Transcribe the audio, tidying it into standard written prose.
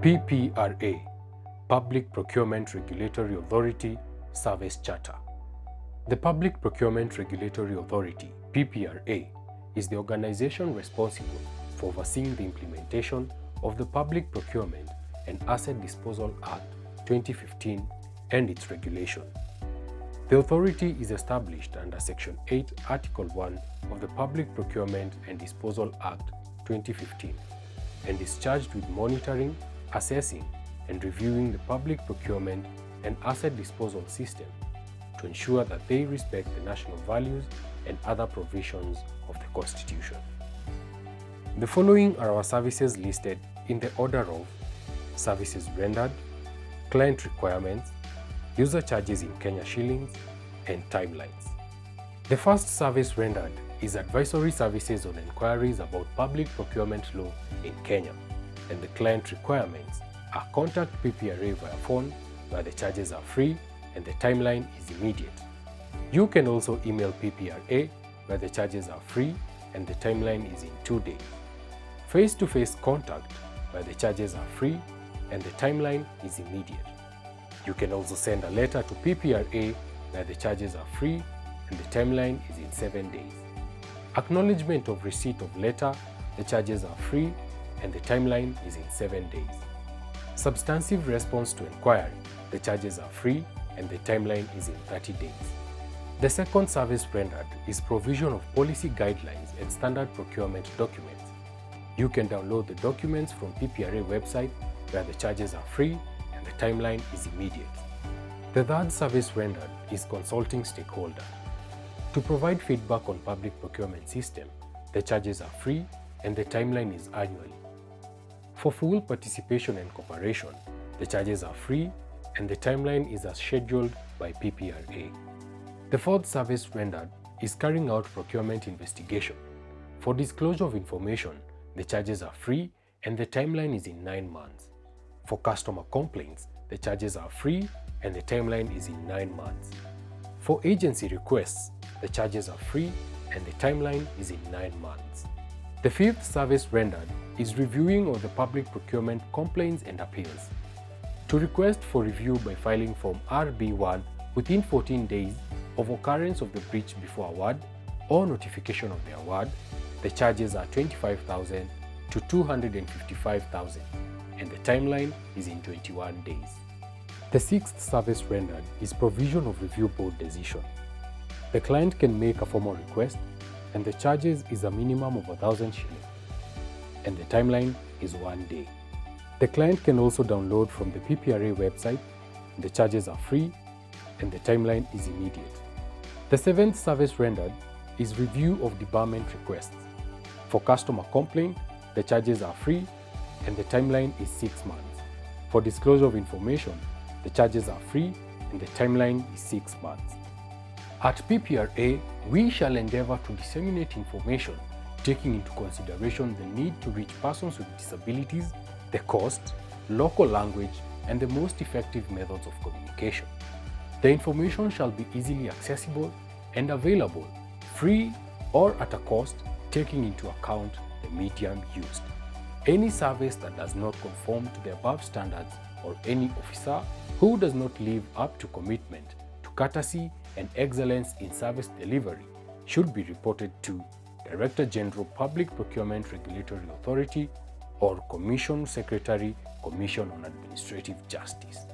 PPRA, Public Procurement Regulatory Authority Service Charter. The Public Procurement Regulatory Authority, PPRA, is the organization responsible for overseeing the implementation of the Public Procurement and Asset Disposal Act 2015 and its regulation. The authority is established under Section 8, Article 1 of the Public Procurement and Disposal Act 2015 and is charged with monitoring, assessing, and reviewing the public procurement and asset disposal system to ensure that they respect the national values and other provisions of the Constitution. The following are our services listed in the order of services rendered, client requirements, user charges in Kenya shillings, and timelines. The first service rendered is advisory services on inquiries about public procurement law in Kenya, and the client requirements are contact PPRA via phone where the charges are free and the timeline is immediate. You can also email PPRA where the charges are free and the timeline is in 2 days. Face-to-face contact where the charges are free and the timeline is immediate. You can also send a letter to PPRA where the charges are free and the timeline is in 7 days. Acknowledgement of receipt of letter, the charges are free and the timeline is in 7 days. Substantive response to inquiry, the charges are free and the timeline is in 30 days. The second service rendered is provision of policy guidelines and standard procurement documents. You can download the documents from PPRA website where the charges are free and the timeline is immediate. The third service rendered is consulting stakeholder. To provide feedback on public procurement system, the charges are free and the timeline is annually. For full participation and cooperation, the charges are free and the timeline is as scheduled by PPRA. The fourth service rendered is carrying out procurement investigation. For disclosure of information, the charges are free and the timeline is in 9 months. For customer complaints, the charges are free and the timeline is in 9 months. For agency requests, the charges are free and the timeline is in 9 months. The fifth service rendered is reviewing of the public procurement complaints and appeals. To request for review by filing Form RB1 within 14 days of occurrence of the breach before award or notification of the award, the charges are 25,000 to 255,000 and the timeline is in 21 days. The sixth service rendered is provision of review board decision. The client can make a formal request and the charges is a minimum of 1,000 shillings and the timeline is 1 day. The client can also download from the PPRA website, the charges are free and the timeline is immediate. The seventh service rendered is review of debarment requests. For customer complaint, the charges are free and the timeline is 6 months. For disclosure of information, the charges are free and the timeline is 6 months. At PPRA, we shall endeavor to disseminate information taking into consideration the need to reach persons with disabilities, the cost, local language, and the most effective methods of communication. The information shall be easily accessible and available, free or at a cost, taking into account the medium used. Any service that does not conform to the above standards or any officer who does not live up to commitment to courtesy and excellence in service delivery should be reported to Director General Public Procurement Regulatory Authority or Commission Secretary, Commission on Administrative Justice.